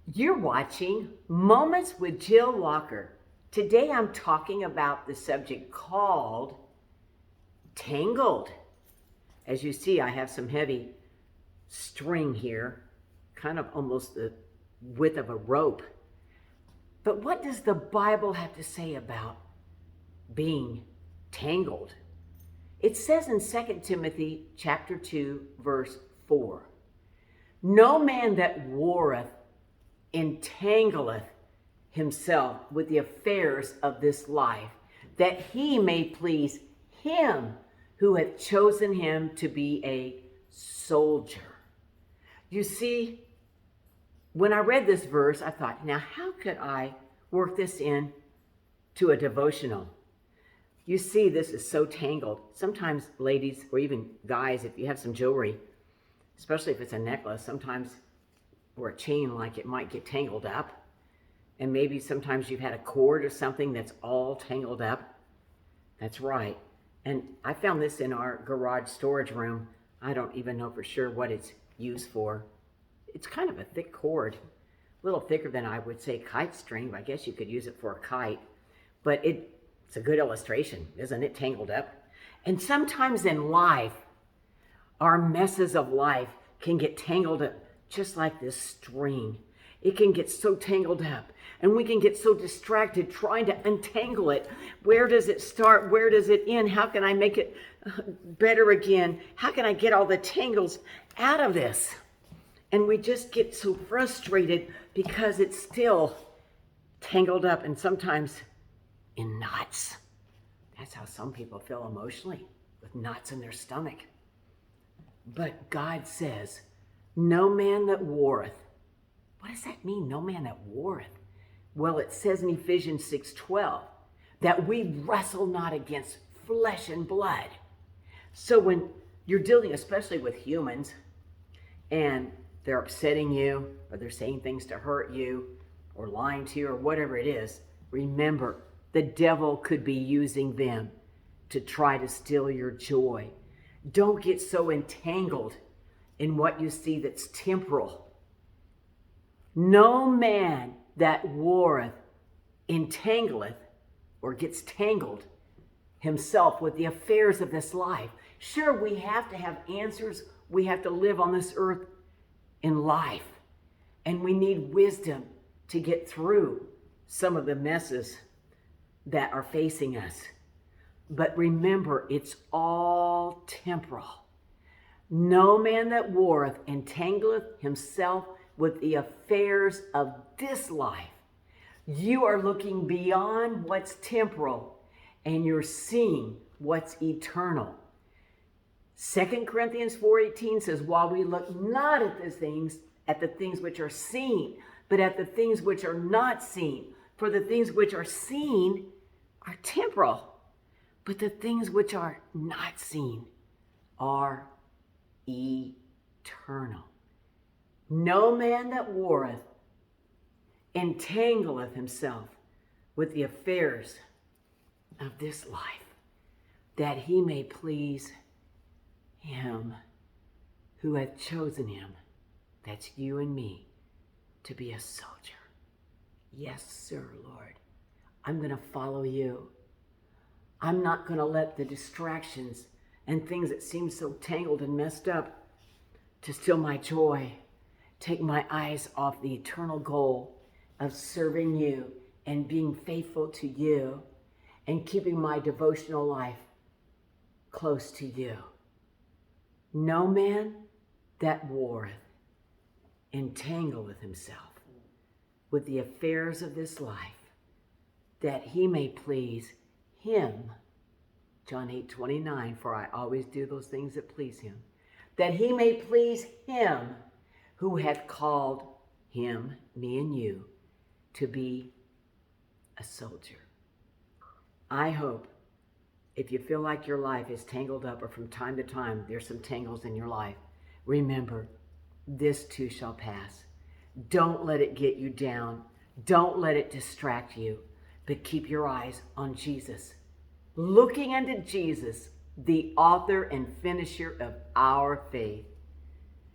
You're watching Moments with Jill Walker. Today I'm talking about the subject called Tangled. As you see, I have some heavy string here, kind of almost the width of a rope. But what does the Bible have to say about being tangled? It says in 2 Timothy chapter 2, verse 4, "No man that warreth entangleth himself with the affairs of this life, that he may please him who hath chosen him to be a soldier." You see, when I read this verse, I thought, now how could I work this in to a devotional? You see, this is so tangled. Sometimes ladies, or even guys, if you have some jewelry, especially if it's a necklace, sometimes, or a chain, like, it might get tangled up. And maybe sometimes you've had a cord or something that's all tangled up. That's right. And I found this in our garage storage room. I don't even know for sure what it's used for. It's kind of a thick cord, a little thicker than I would say kite string, but I guess you could use it for a kite. But it's a good illustration, isn't it? Tangled up. And sometimes in life, our messes of life can get tangled up just like this string. It can get so tangled up, and we can get so distracted trying to untangle it. Where does it start? Where does it end? How can I make it better again? How can I get all the tangles out of this? And we just get so frustrated because it's still tangled up, and sometimes in knots. That's how some people feel emotionally, with knots in their stomach. But God says, "No man that warreth." What does that mean, no man that warreth? Well, it says in Ephesians 6:12 that we wrestle not against flesh and blood. So when you're dealing especially with humans and they're upsetting you, or they're saying things to hurt you, or lying to you, or whatever it is, remember, the devil could be using them to try to steal your joy. Don't get so entangled in what you see that's temporal. No man that warreth entangleth, or gets tangled himself with the affairs of this life. Sure, we have to have answers. We have to live on this earth in life. And we need wisdom to get through some of the messes that are facing us. But remember, it's all temporal. No man that warreth entangleth himself with the affairs of this life. You are looking beyond what's temporal, and you're seeing what's eternal. 2 Corinthians 4:18 says, "While we look not at the things which are seen, but at the things which are not seen. For the things which are seen are temporal, but the things which are not seen are eternal." No man that warreth entangleth himself with the affairs of this life, that he may please him who hath chosen him, that's you and me, to be a soldier. Yes, sir, Lord. I'm going to follow you. I'm not going to let the distractions and things that seem so tangled and messed up to steal my joy. Take my eyes off the eternal goal of serving you and being faithful to you and keeping my devotional life close to you. No man that warreth entangleth himself with the affairs of this life, that he may please him. John 8:29, "For I always do those things that please him." That he may please him who hath called him, me and you, to be a soldier. I hope, if you feel like your life is tangled up, or from time to time there's some tangles in your life, remember, this too shall pass. Don't let it get you down. Don't let it distract you, but keep your eyes on Jesus. Looking unto Jesus, the author and finisher of our faith.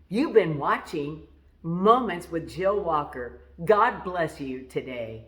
You've been watching Moments with Jill Walker. God bless you today.